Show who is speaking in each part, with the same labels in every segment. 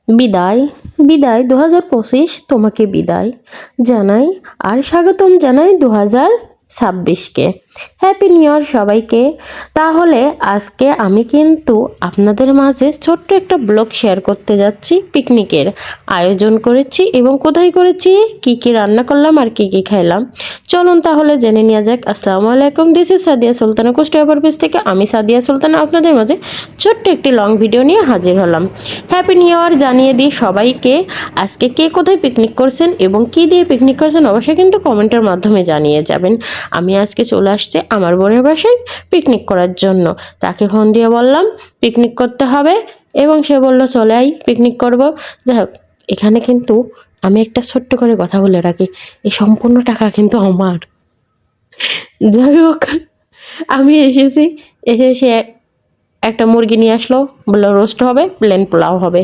Speaker 1: বিদায় বিদায় 2025 তোমাকে বিদায় জানাই আর স্বাগতম জানাই 2026কে। হ্যাপি নিউ ইয়ার সবাইকে। তাহলে আজকে আমি কিন্তু আপনাদের মাঝে ছোট্ট একটা ব্লগ শেয়ার করতে যাচ্ছি। পিকনিকের আয়োজন করেছি এবং কোথায় করেছি, কি কি রান্না করলাম আর কি কি খাইলাম, চলুন তাহলে জেনে নেওয়া যাক। আসসালামু আলাইকুম, দিস ইজ সাদিয়া সুলতানা কুষ্টিয়া পারভেজ থেকে। আমি সাদিয়া সুলতানা আপনাদের মাঝে ছোট্ট একটি লং ভিডিও নিয়ে হাজির হলাম। হ্যাপি নিউ ইয়ার জানিয়ে দিই সবাইকে। আজকে কে কোথায় পিকনিক করছেন এবং কি দিয়ে পিকনিক করছেন অবশ্যই কিন্তু কমেন্টের মাধ্যমে জানিয়ে যাবেন। আমি আজকে চলে আসছি আমার বোনের বাসায় পিকনিক করার জন্য। তাকে ফোন দিয়ে বললাম পিকনিক করতে হবে এবং সে বলল চলে আই পিকনিক করব। যাই হোক, এখানে কিন্তু আমি একটা ছোট্ট করে কথা বলে রাখি, এই সম্পূর্ণ টাকা কিন্তু আমার। যাই হোক, আমি এসেছি, এসে সে একটা মুরগি নিয়ে আসলো, বললো রোস্ট হবে, প্লেন পোলাও হবে।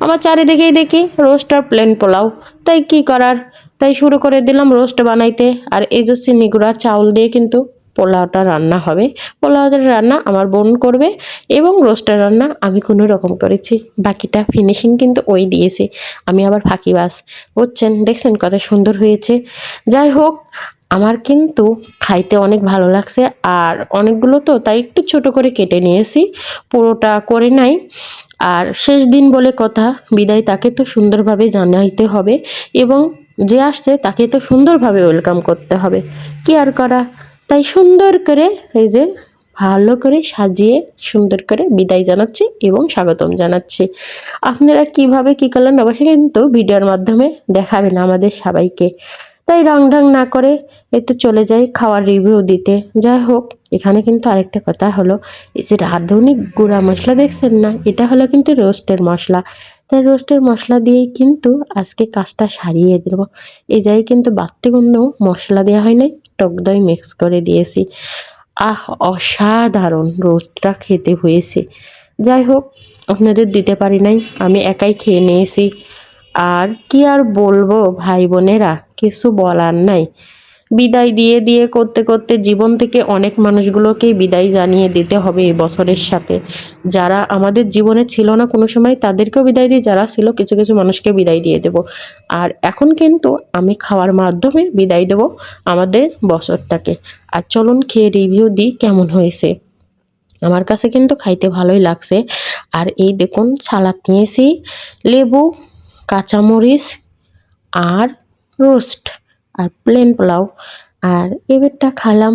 Speaker 1: আমার চারিদিকেই দেখি রোস্ট আর প্লেন পোলাও, তাই কি করার, তাই শুরু করে দিলাম রোস্ট বানাইতে। আর এই যে চিনি গুঁড়া চাউল দিয়ে কিন্তু পোলাওটা রান্না হবে। পোলাওটা রান্না আমার বোন করবে এবং রোস্টের রান্না আমি কোনো রকম করেছি, বাকিটা ফিনিশিং কিন্তু ওই দিয়েছে। আমি আবার ফাঁকিবাজ, বুঝছেন, দেখছেন কত সুন্দর হয়েছে। যাই হোক, আমার কিন্তু খাইতে অনেক ভালো লাগছে আর অনেকগুলো তো তাই একটু ছোট করে কেটে নিয়েছি, পুরোটা করে নাই। আর শেষ দিন বলে কথা, বিদায় তাকে তো সুন্দরভাবে জানাইতে হবে এবং যে আসছে তাকে তো সুন্দরভাবে ওয়েলকাম করতে হবে, কি আর করা। তাই সুন্দর করে এই যে ভালো করে সাজিয়ে সুন্দর করে বিদায় জানাচ্ছি এবং স্বাগতম জানাচ্ছি। আপনারা কিভাবে কি করলেন অবশ্যই কিন্তু ভিডিওর মাধ্যমে দেখাবেন আমাদের সবাইকে। তাই রং ঢং না করে একটু চলে যাই খাওয়ার রিভিউ দিতে। যাই হোক, এখানে কিন্তু আরেকটা কথা হলো, এই যে রাঁধুনি গুঁড়া মশলা দেখছেন না, এটা হলো কিন্তু রোস্টের মশলা। তাই রোস্টের মশলা দিয়েই কিন্তু আজকে কাজটা সারিয়ে দেব। এই যাই কিন্তু বাড়তি কোনো মশলা দেওয়া হয় নাই, টক দই মিক্স করে দিয়েছি। অসাধারণ রোস্টটা খেতে হয়েছে। যাই হোক, আপনাদের দিতে পারি নাই, আমি একাই খেয়ে নিয়েছি। আর কি আর বলবো ভাই বোনেরা, কিছু বলার নাই। বিদায় দিয়ে দিয়ে করতে করতে জীবন থেকে অনেক মানুষগুলোকেই বিদায় জানিয়ে দিতে হবে এই বছরের সাথে। যারা আমাদের জীবনে ছিল না কোনো সময় তাদেরকেও বিদায় দিই, যারা ছিল কিছু কিছু মানুষকে বিদায় দিয়ে দেব। আর এখন কিন্তু আমি খাওয়ার মাধ্যমে বিদায় দেব আমাদের বছরটাকে। আর চলুন খেয়ে রিভিউ দিই কেমন হয়েছে। আমার কাছে কিন্তু খাইতে ভালোই লাগছে। আর এই দেখুন সালাদ নিয়েছি, লেবু, কাঁচামরিচ আর রোস্ট আর প্লেন পোলাও। আর এবারটা খালাম,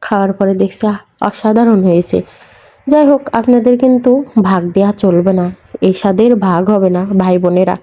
Speaker 1: খাওয়ার পরে দেখছি অসাধারণ হয়েছে। যাই হোক, আপনাদের কিন্তু ভাগ দেওয়া চলবে না, এই স্বাদের ভাগ হবে না ভাই বোনেরা।